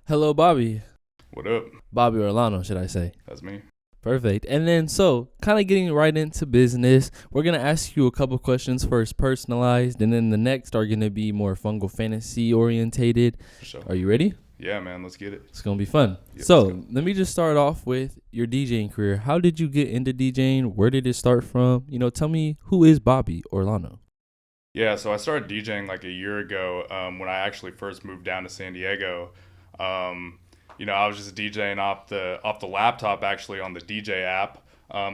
Hello, Bobby. What up? Bobby Orellano, should I say. That's me. Perfect. And then, so kind of getting right into business, we're going to ask you a couple questions first, personalized, and then the next are going to be more fungal fantasy orientated. For sure. Are you ready? Yeah, man. Let's get it. It's going to be fun. Yep, So let me just start off with your DJing career. How did you get into DJing? Where did it start from? Tell me, who is Bobby Orellano? Yeah, so I started DJing like a year ago when I actually first moved down to San Diego. I was just DJing off the laptop actually on the DJ app.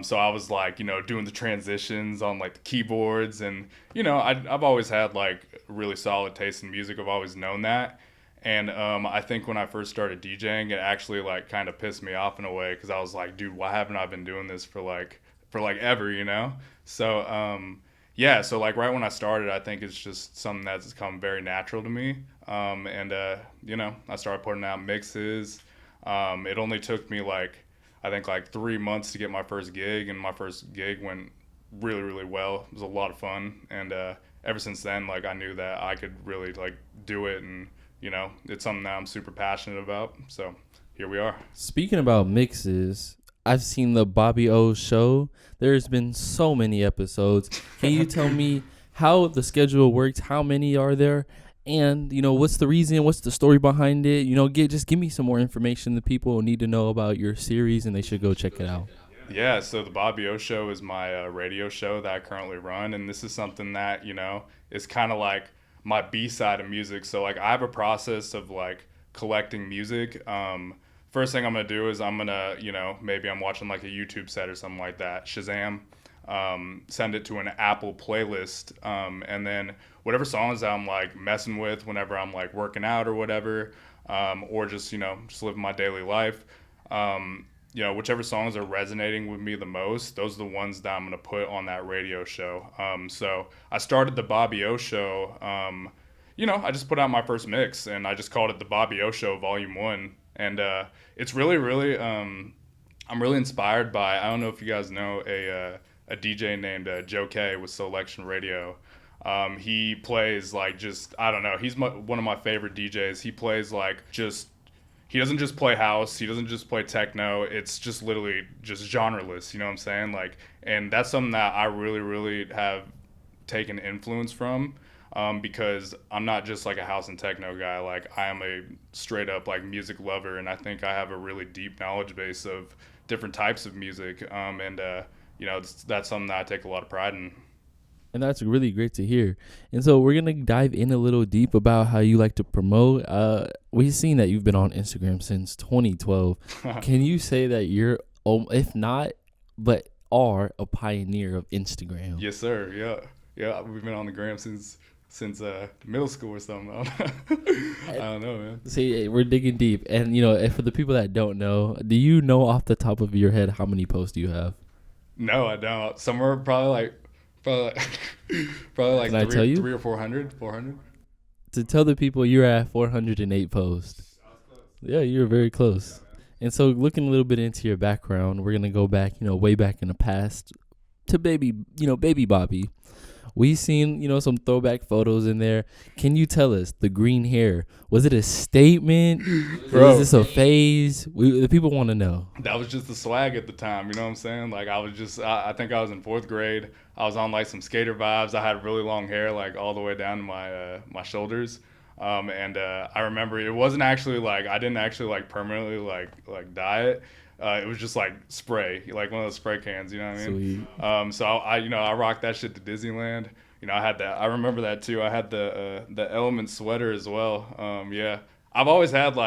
So I was like, doing the transitions on like the keyboards, and I've always had like really solid taste in music. I've always known that. And I think when I first started DJing, it actually like kind of pissed me off in a way, because I was like, dude, why haven't I been doing this for like ever? So yeah, so like right when I started, I think it's just something that's come very natural to me. I started putting out mixes. It only took me I think 3 months to get my first gig, and my first gig went really, really well. It was a lot of fun, and ever since then, I knew that I could really do it, and it's something that I'm super passionate about. So here we are. Speaking about mixes, I've seen the Bobby O show. There's been so many episodes. Can you tell me how the schedule works? How many are there? And, what's the reason? What's the story behind it? Just give me some more information. The people need to know about your series, and they should go check it out. Yeah, so the Bobby O Show is my radio show that I currently run, and this is something that, is kind of like my B-side of music. So, I have a process of, collecting music. First thing I'm going to do is I'm going to, maybe I'm watching, a YouTube set or something like that, Shazam, send it to an Apple playlist, and then whatever songs that I'm, messing with whenever I'm, working out or whatever, or just living my daily life, whichever songs are resonating with me the most, those are the ones that I'm going to put on that radio show. So I started the Bobby O Show, I just put out my first mix, and I just called it the Bobby O Show Volume 1. And it's really, really, I'm really inspired by, I don't know if you guys know a DJ named Joe K with Selection Radio. He plays I don't know, he's one of my favorite DJs. He plays he doesn't just play house, he doesn't just play techno, it's just literally just genreless, you know what I'm saying? And that's something that I really, really have taken influence from. Because I'm not just a house and techno guy. I am a straight up music lover, and I think I have a really deep knowledge base of different types of music. That's something that I take a lot of pride in. And that's really great to hear. And so we're going to dive in a little deep about how you like to promote. We've seen that you've been on Instagram since 2012. Can you say that you're, if not, but are a pioneer of Instagram? Yes, sir. Yeah. Yeah, we've been on the gram since middle school or something. I don't know, man. See, we're digging deep. And, for the people that don't know, do you know off the top of your head how many posts you have? No, I don't. Somewhere probably Can I tell you? 300 or 400. To tell the people, you're at 408 posts. Yeah, you're very close. And so looking a little bit into your background, we're going to go back, way back in the past to baby Bobby. We've seen, some throwback photos in there. Can you tell us, the green hair, was it a statement? Bro. Was this a phase? The people want to know. That was just the swag at the time, you know what I'm saying? I think I was in 4th grade. I was on some skater vibes. I had really long hair, all the way down to my shoulders. I remember it wasn't actually I didn't actually permanently dye it. It was just spray, one of those spray cans, you know what I mean? Sweet. So I rocked that shit to Disneyland. I had that. I remember that too. I had the Element sweater as well. Yeah, I've always had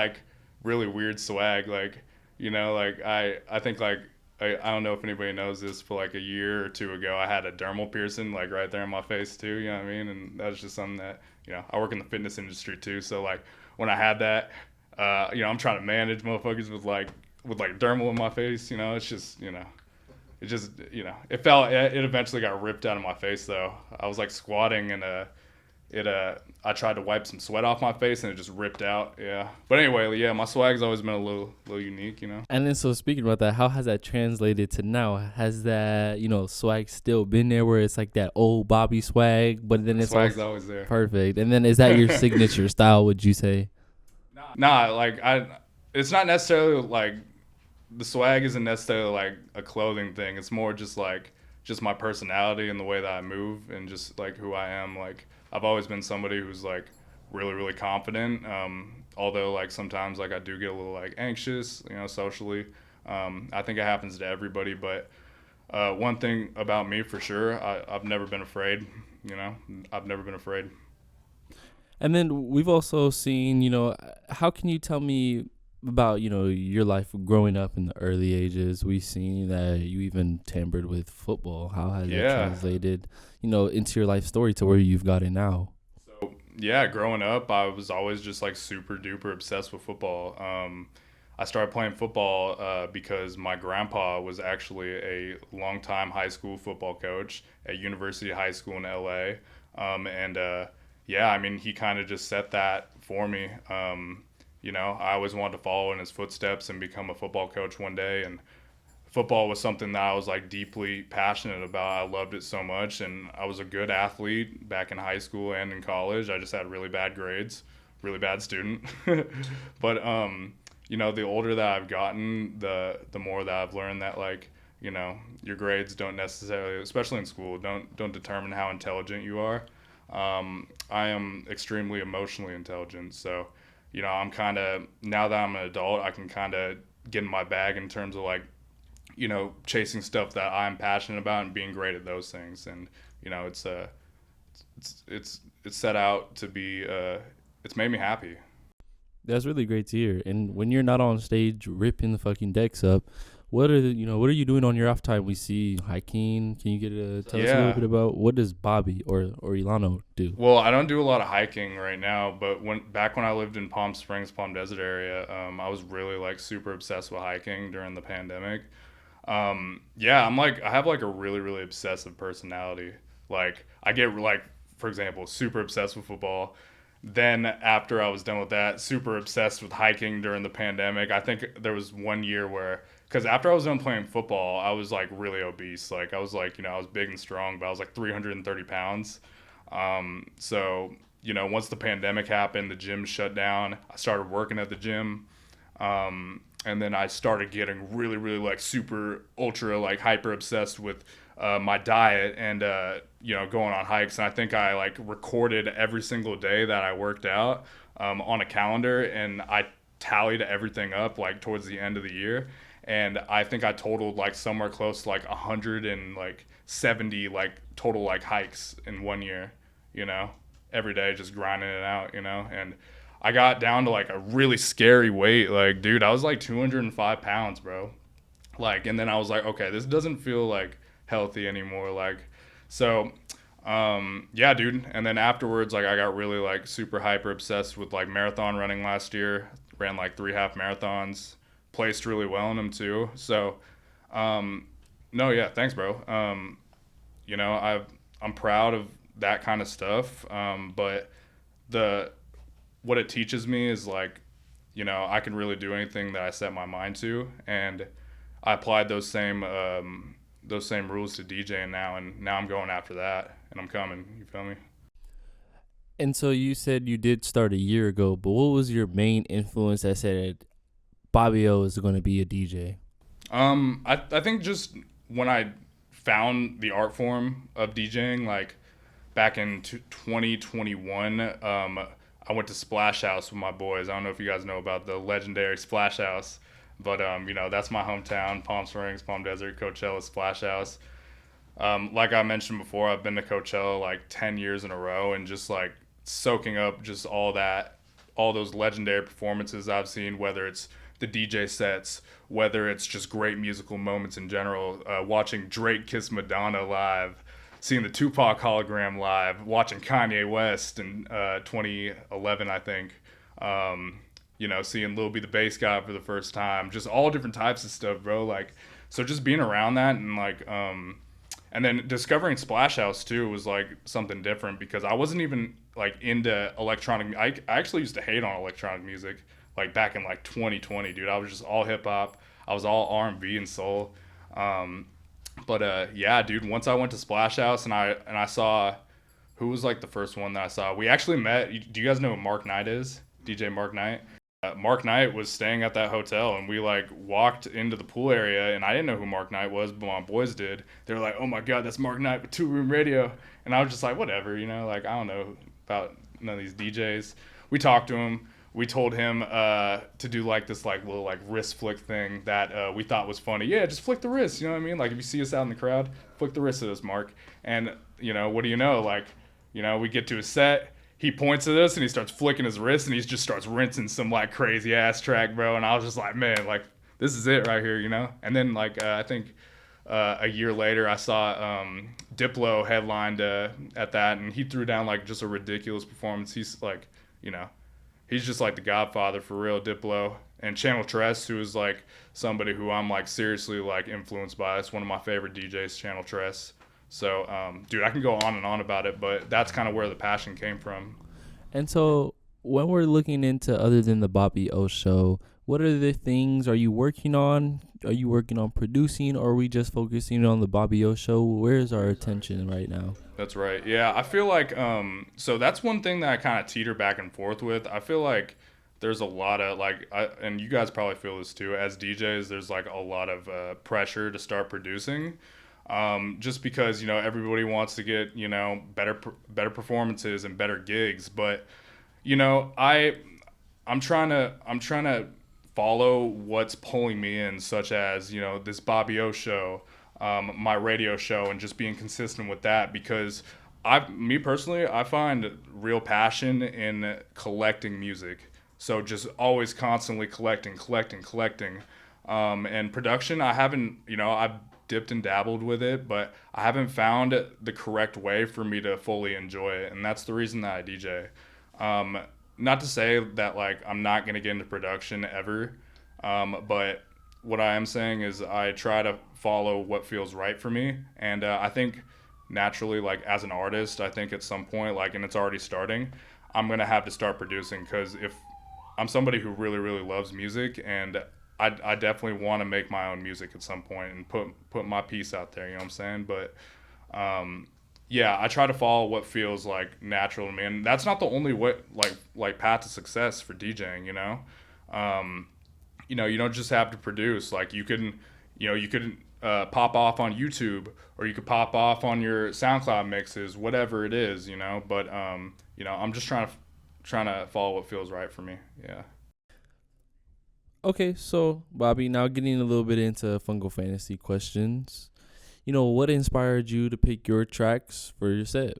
really weird swag. I think I don't know if anybody knows this, but a year or two ago, I had a dermal piercing right there in my face too. You know what I mean? And that was just something that I work in the fitness industry too. So when I had that, I'm trying to manage motherfuckers with dermal in my face, it's just, it eventually got ripped out of my face though. I was squatting, and I tried to wipe some sweat off my face, and it just ripped out. Yeah. But anyway, yeah, my swag's always been a little unique, And then, so speaking about that, how has that translated to now? Has that, swag still been there, where it's that old Bobby swag, but then it's swag's always there. Perfect. And then is that your signature style, would you say? Nah, like it's not necessarily like the swag isn't necessarily like a clothing thing. It's more just my personality and the way that I move and just like who I am. Like I've always been somebody who's like really really confident. Although like sometimes like I do get a little like anxious, socially. I think it happens to everybody, but one thing about me for sure, I've never been afraid. I've never been afraid. And then we've also seen, how can you tell me about, your life growing up in the early ages? We've seen that you even tampered with football. How has that Yeah. translated, into your life story to where you've got it now? So yeah, growing up, I was always just like super duper obsessed with football. I started playing football because my grandpa was actually a longtime high school football coach at University High School in LA. And yeah, I mean, he kind of just set that for me. I always wanted to follow in his footsteps and become a football coach one day. And football was something that I was like deeply passionate about. I loved it so much. And I was a good athlete back in high school and in college. I just had really bad grades, really bad student. But, the older that I've gotten, the more that I've learned that like, your grades don't necessarily, especially in school, don't determine how intelligent you are. I am extremely emotionally intelligent, so I'm kind of, now that I'm an adult, I can kind of get in my bag in terms of like, chasing stuff that I'm passionate about and being great at those things. And it's set out to be, it's made me happy. That's really great to hear. And when you're not on stage ripping the fucking decks up, what are you doing on your off time? We see hiking. Can you tell us a little bit about what does Bobby or ORELLANO do? Well, I don't do a lot of hiking right now, but back when I lived in Palm Springs, Palm Desert area, I was really like super obsessed with hiking during the pandemic. Yeah, I have like a really really obsessive personality. Like I get like, for example, super obsessed with football. Then after I was done with that, super obsessed with hiking during the pandemic. I think there was one year where, because after I was done playing football, I was like really obese. Like I was like, I was big and strong, but I was like 330 pounds. So, once the pandemic happened, the gym shut down. I started working at the gym. And then I started getting really, really like super ultra like hyper obsessed with my diet and going on hikes. And I think I like recorded every single day that I worked out on a calendar, and I tallied everything up like towards the end of the year. And I think I totaled like somewhere close to like 170 like total like hikes in one year, every day just grinding it out, and I got down to like a really scary weight. Like, dude, I was like 205 pounds, bro. Like, and then I was like, okay, this doesn't feel like healthy anymore. Like, so, yeah, dude. And then afterwards, like, I got really like super hyper obsessed with like marathon running last year. Ran like 3 half marathons, placed really well in them too. So, no, yeah, thanks, bro. I'm proud of that kind of stuff. But what it teaches me is like, I can really do anything that I set my mind to, and I applied those same rules to DJing now, and now I'm going after that, and I'm coming. You feel me? And so you said you did start a year ago, but what was your main influence that said Bobby O is going to be a DJ? I think just when I found the art form of DJing, like back in 2021, I went to Splash House with my boys. I don't know if you guys know about the legendary Splash House, but that's my hometown, Palm Springs, Palm Desert, Coachella, Splash House. Like I mentioned before, I've been to Coachella like 10 years in a row, and just like soaking up just all those legendary performances I've seen, whether it's the DJ sets, whether it's just great musical moments in general, watching Drake kiss Madonna live, seeing the Tupac hologram live, watching Kanye West in 2011, I think, seeing Lil B the Bass Guy for the first time, just all different types of stuff, bro. Like, so just being around that and like, and then discovering Splash House too was like something different, because I wasn't even like into electronic. I actually used to hate on electronic music like back in like 2020, dude. I was just all hip hop. I was all R&B and soul. But yeah, dude, once I went to Splash House and I saw, who was like the first one that I saw? We actually met. Do you guys know who Mark Knight is? DJ Mark Knight? Mark Knight was staying at that hotel, and we like walked into the pool area, and I didn't know who Mark Knight was, but my boys did. They were like, "Oh my God, that's Mark Knight with Two Room Radio," and I was just like, "Whatever, like I don't know about none of these DJs." We talked to him. We told him to do like this like little like wrist flick thing that we thought was funny. Yeah, just flick the wrist. You know what I mean? Like if you see us out in the crowd, flick the wrist at us, Mark. And what do you know? Like, we get to a set. He points at us and he starts flicking his wrist and he just starts rinsing some like crazy ass track, bro. And I was just like, man, like this is it right here. And then like I think a year later I saw Diplo headlined at that, and he threw down like just a ridiculous performance. He's like, he's just like the godfather for real, Diplo. And Channel Tress, who is like somebody who I'm like seriously like influenced by. It's one of my favorite DJs, Channel Tress. So, dude, I can go on and on about it, but that's kind of where the passion came from. And so when we're looking into other than the Bobby O show, what are the things are you working on? Are you working on producing, or are we just focusing on the Bobby O show? Where's our attention right now? That's right. Yeah, I feel like so that's one thing that I kind of teeter back and forth with. I feel like there's a lot of like and you guys probably feel this too as DJs, there's like a lot of pressure to start producing. Just because everybody wants to get better performances and better gigs, but I'm trying to follow what's pulling me in, such as this Bobby O show, my radio show, and just being consistent with that, because me personally, I find real passion in collecting music. So just always constantly collecting, and production. I haven't, I've dipped and dabbled with it, but I haven't found the correct way for me to fully enjoy it, and that's the reason that I DJ. Not to say that like I'm not gonna get into production ever, but what I am saying is I try to follow what feels right for me, and I think naturally, like as an artist, I think at some point, like, and it's already starting, I'm gonna have to start producing, because if I'm somebody who really really loves music, and I definitely want to make my own music at some point and put my piece out there. You know what I'm saying? But yeah, I try to follow what feels like natural to me, and that's not the only way like path to success for DJing. You don't just have to produce. Like you can pop off on YouTube, or you could pop off on your SoundCloud mixes, whatever it is. But I'm just trying to follow what feels right for me. Yeah. Okay, so Bobby, now getting a little bit into Fungal Fantasy questions. What inspired you to pick your tracks for your set?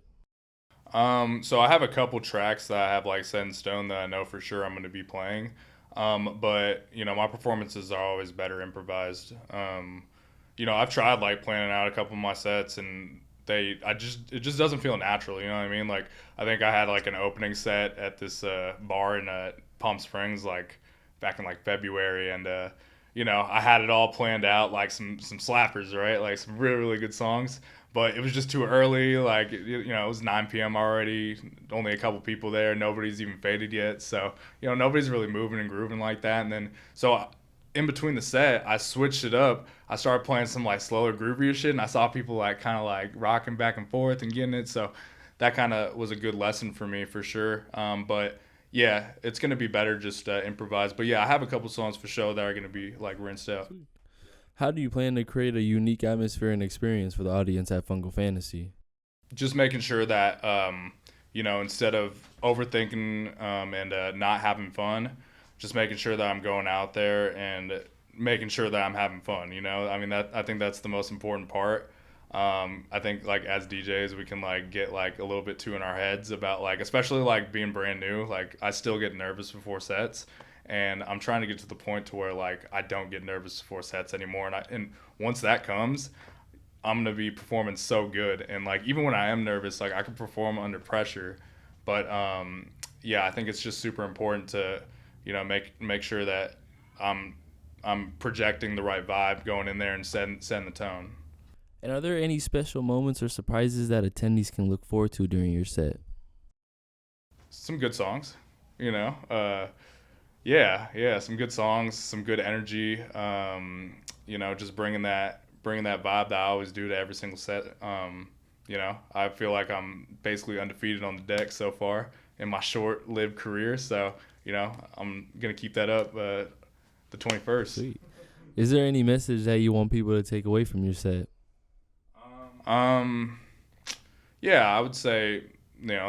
So I have a couple tracks that I have like set in stone that I know for sure I'm going to be playing. But my performances are always better improvised. I've tried like planning out a couple of my sets, and it just doesn't feel natural. You know what I mean? Like I think I had like an opening set at this bar in Palm Springs like back in like February, and I had it all planned out, like some slappers, right? Like some really really good songs, but it was just too early. Like it was 9 p.m. already, only a couple people there, nobody's even faded yet, so nobody's really moving and grooving like that. And then so in between the set, I switched it up. I started playing some like slower, groovier shit, and I saw people like kind of like rocking back and forth and getting it. So that kind of was a good lesson for me for sure. But yeah, it's gonna be better just improvise. But yeah, I have a couple songs for show that are gonna be like rinsed out. How do you plan to create a unique atmosphere and experience for the audience at Fungal Fantasy? Just making sure that instead of overthinking and not having fun, just making sure that I'm going out there and making sure that I'm having fun. I think that's the most important part. I think like as DJs we can like get like a little bit too in our heads about like, especially like being brand new, like I still get nervous before sets, and I'm trying to get to the point to where like I don't get nervous before sets anymore, and once that comes, I'm gonna be performing so good, and like even when I am nervous, like I can perform under pressure. But yeah, I think it's just super important to make sure that I'm projecting the right vibe going in there and setting the tone. And are there any special moments or surprises that attendees can look forward to during your set? Some good songs, yeah, some good songs, some good energy, just bringing that vibe that I always do to every single set. I feel like I'm basically undefeated on the deck so far in my short-lived career, so I'm gonna keep that up the 21st. Sweet. Is there any message that you want people to take away from your set? Yeah, I would say,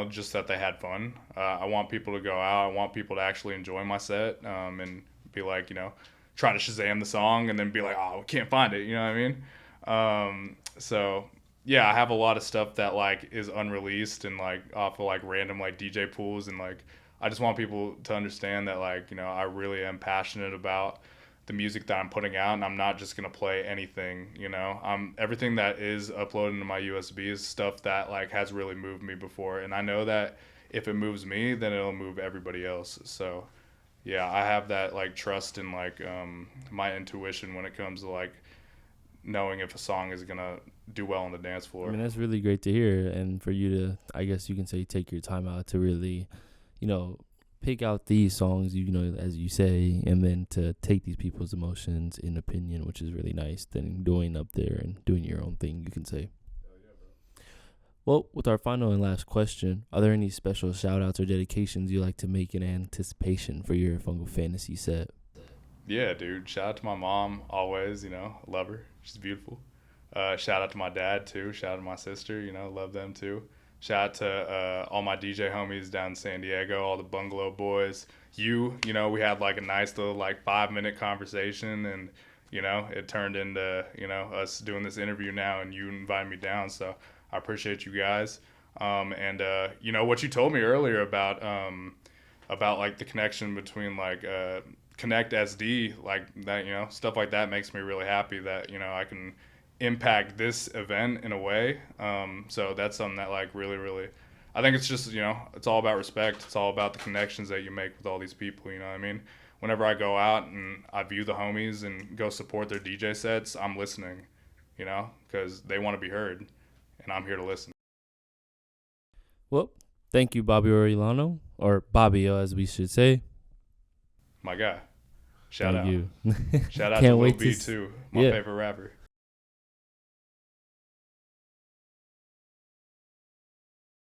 just that they had fun. I want people to go out. I want people to actually enjoy my set, and be like, try to Shazam the song and then be like, oh, we can't find it. You know what I mean? So yeah, I have a lot of stuff that like is unreleased and like off of like random like DJ pools, and like I just want people to understand that like, I really am passionate about the music that I'm putting out, and I'm not just gonna play anything. Everything that is uploaded into my USB is stuff that like has really moved me before, and I know that if it moves me, then it'll move everybody else. So yeah, I have that like trust in like my intuition when it comes to like knowing if a song is gonna do well on the dance floor. I mean, that's really great to hear, and for you to, I guess you can say, take your time out to really, pick out these songs, as you say, and then to take these people's emotions in opinion, which is really nice, than going up there and doing your own thing, you can say. Well, with our final and last question, are there any special shout-outs or dedications you like to make in anticipation for your Fungal Fantasy set? Yeah, dude. Shout out to my mom, always, love her. She's beautiful. Shout out to my dad, too. Shout out to my sister, love them, too. Shout out to all my DJ homies down in San Diego, all the Bungalow boys. We had like a nice little like 5-minute conversation, and, it turned into, us doing this interview now, and you invited me down. So I appreciate you guys. And what you told me earlier about like the connection between like Connect SD, like that, stuff like that makes me really happy that, I can impact this event in a way. So that's something that like really, really, I think it's just, it's all about respect. It's all about the connections that you make with all these people, you know what I mean? Whenever I go out and I view the homies and go support their DJ sets, I'm listening, because they want to be heard, and I'm here to listen. Well, thank you, Bobby ORELLANO, or Bobbio, as we should say. My guy. Shout out. You. Shout out Can't to Lil wait B, to too, my favorite rapper.